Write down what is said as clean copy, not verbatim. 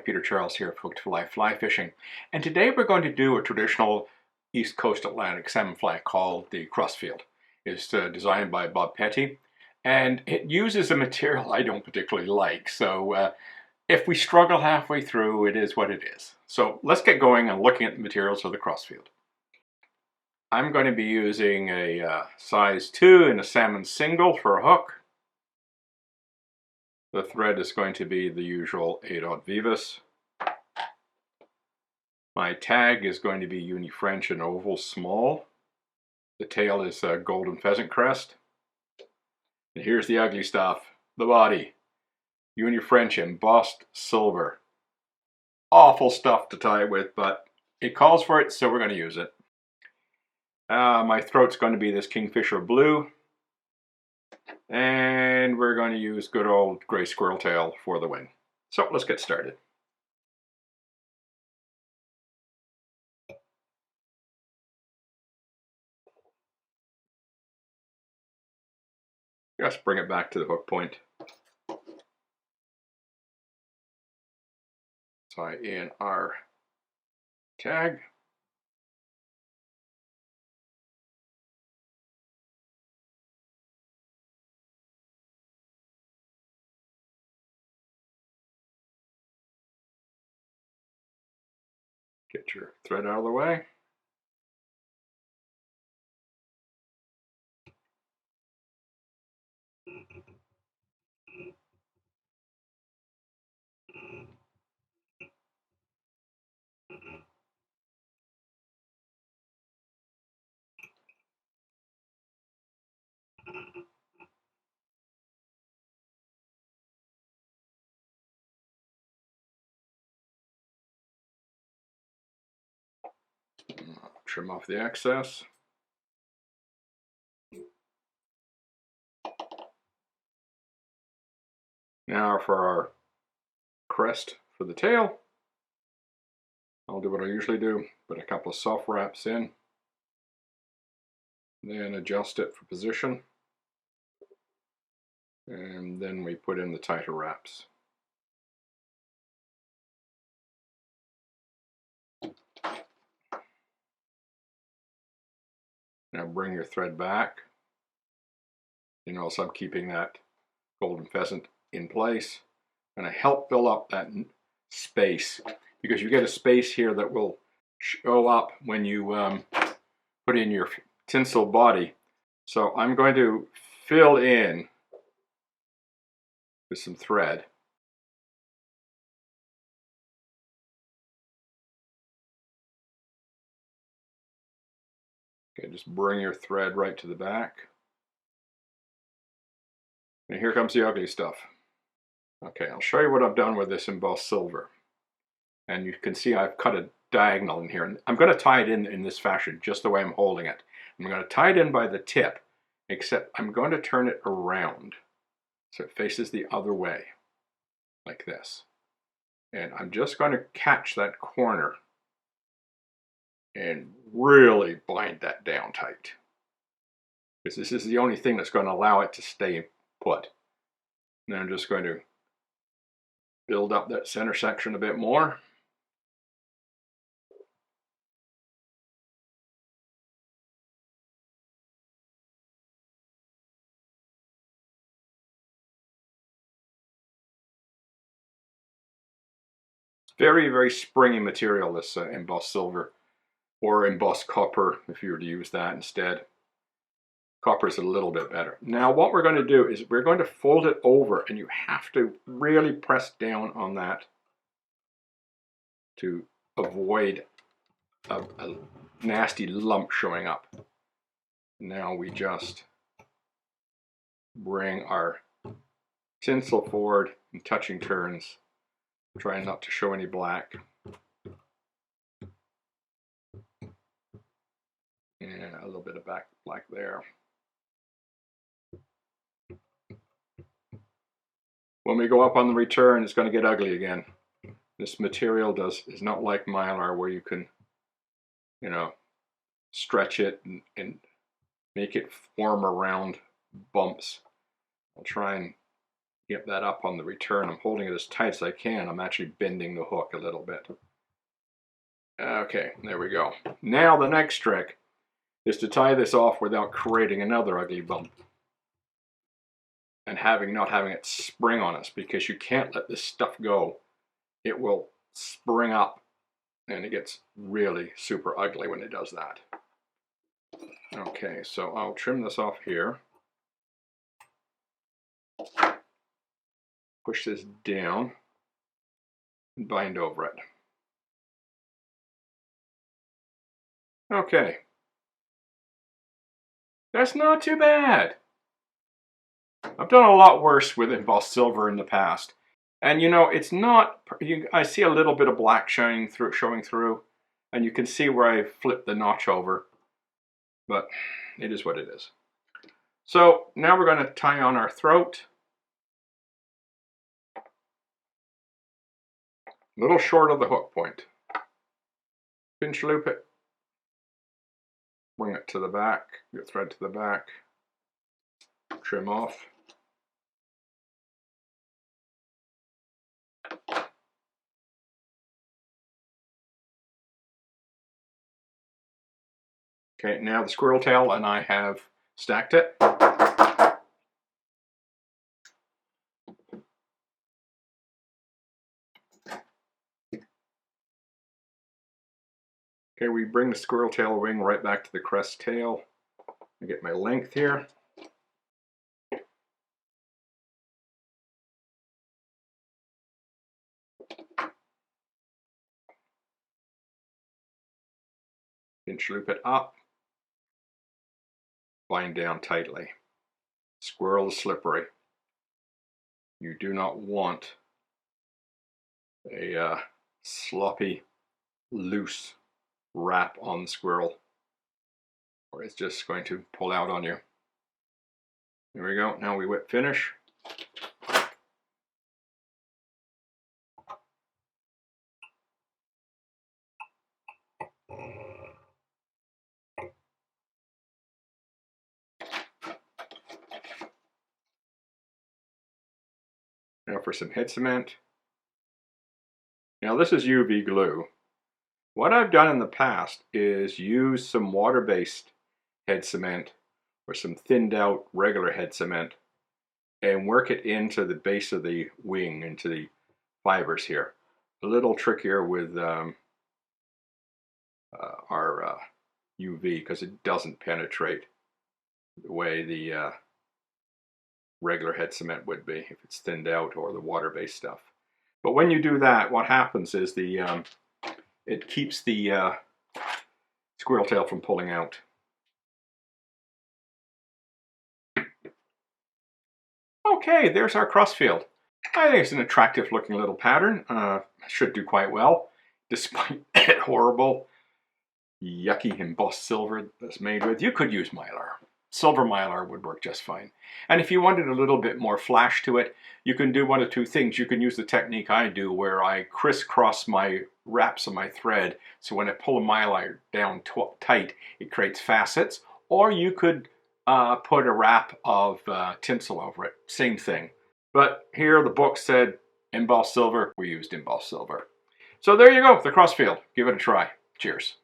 Peter Charles here of Hooked for Life Fly Fishing, and today we're going to do a traditional East Coast Atlantic salmon fly called the Crosfield. It's designed by Petti, and it uses a material I don't particularly like, so if we struggle halfway through, it is what it is. So let's get going and looking at the materials of the Crosfield. I'm going to be using a size 2 in a salmon single for a hook. The thread is going to be the usual 8/0 Vivus. My tag is going to be Uni French and oval small. The tail is a golden pheasant crest. And here's the ugly stuff, the body. Uni French embossed silver. Awful stuff to tie with, but it calls for it, so we're going to use it. My throat's going to be this Kingfisher blue. And we're going to use good old gray squirrel tail for the wing. So let's get started. Just bring it back to the hook point. Tie in our tag. Get your thread out of the way. Trim off the excess. Now for our crest for the tail, I'll do what I usually do, put a couple of soft wraps in, then adjust it for position, and then we put in the tighter wraps. Now bring your thread back. You notice I'm keeping that golden pheasant in place, and I help fill up that space, because you get a space here that will show up when you put in your tinsel body. So I'm going to fill in with some thread. Okay, just bring your thread right to the back. And here comes the ugly stuff. Okay, I'll show you what I've done with this embossed silver. And you can see I've cut a diagonal in here. And I'm going to tie it in this fashion, just the way I'm holding it. I'm going to tie it in by the tip, except I'm going to turn it around so it faces the other way, like this. And I'm just going to catch that corner and really bind that down tight, because this is the only thing that's going to allow it to stay put. And then I'm just going to build up that center section a bit more. It's very, very springy material, this embossed silver, or embossed copper if you were to use that instead. Copper is a little bit better. Now what we're going to do is we're going to fold it over, and you have to really press down on that to avoid a nasty lump showing up. Now we just bring our tinsel forward in touching turns, trying not to show any black. And a little bit of black there. When we go up on the return, it's going to get ugly again. This material is not like Mylar, where you can, stretch it and make it form around bumps. I'll try and get that up on the return. I'm holding it as tight as I can. I'm actually bending the hook a little bit. Okay, there we go. Now the next trick is to tie this off without creating another ugly bump and not having it spring on us, because you can't let this stuff go. It will spring up and it gets really super ugly when it does that. Okay, so I'll trim this off here. Push this down and bind over it. Okay. That's not too bad. I've done a lot worse with embossed silver in the past. And you know, it's not, I see a little bit of black showing through, and you can see where I flipped the notch over, but it is what it is. So now we're going to tie on our throat. A little short of the hook point. Pinch loop it. Bring it to the back, your thread to the back. Trim off. Okay, now the squirrel tail, and I have stacked it. Okay, we bring the squirrel tail wing right back to the crest tail. I get my length here. Pinch loop it up. Bind down tightly. Squirrel is slippery. You do not want a sloppy, loose wrap on the squirrel, or it's just going to pull out on you. There we go. Now we whip finish. Now for some head cement. Now this is UV glue. What I've done in the past is use some water-based head cement or some thinned out regular head cement and work it into the base of the wing, into the fibers here. A little trickier with our UV because it doesn't penetrate the way the regular head cement would be if it's thinned out, or the water-based stuff. But when you do that, what happens is it keeps the squirrel tail from pulling out. Okay, there's our Crosfield. I think it's an attractive looking little pattern. Should do quite well, despite that horrible, yucky embossed silver that's made with. You could use Mylar. Silver Mylar would work just fine. And if you wanted a little bit more flash to it, you can do one of two things. You can use the technique I do, where I crisscross my wraps of my thread, so when I pull a Mylar down tight, it creates facets. Or you could put a wrap of tinsel over it. Same thing. But here the book said embossed silver. We used embossed silver. So there you go, the Crosfield. Give it a try. Cheers.